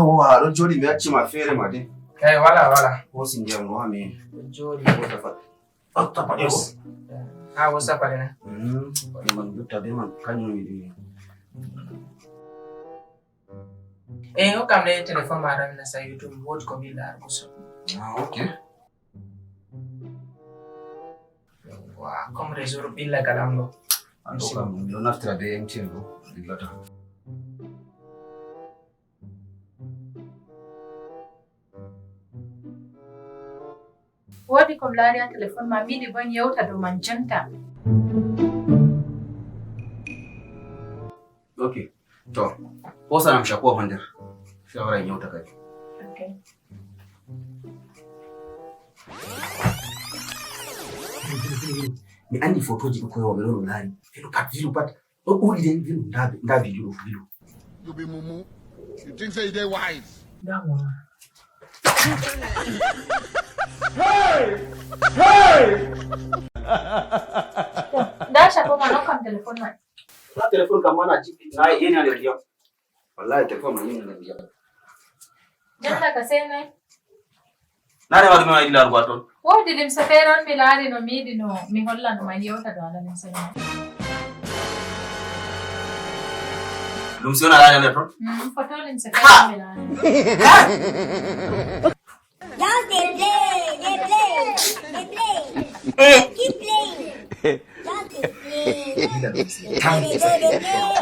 Yawa, don jodi me acci ma fere ma dai. Wala. Ko sindiya mo ha me. Jodi Ko ta fa. Ta fa yo. Wasa pale na. Wani man dutta be man kanyo mi di. O kam le telephone ma ram na sa YouTube watch ko mi la ko so. Okay. Wa kom resoro billa kalamlo. Ando kam lo naftra be MTN lo dilata. Wodi kom lari a telefon ma midi bon yauta do manjanta. Okay. To, posa namshakuwa honda. Shawara yauta kai. Okay. Ni andi fotoji ko yo belo lari. Vilo pat. O uri den vilo nda video. You be mumu. You think say they wise? Damu. Hey! Dasha ko mano kam telefon ma. Na telefon kama na chiki na yeye analia. Wallahi telefon mwenyewe analia. Janda ka sene. Nare wadi ma ila rubaton. Wodi lim saferon milari no midi no mi holla no mai yauta do ala lim sene. Lumsiona ala netro? Foto lim saferon milari. Just they play. Keep playing. Just they play.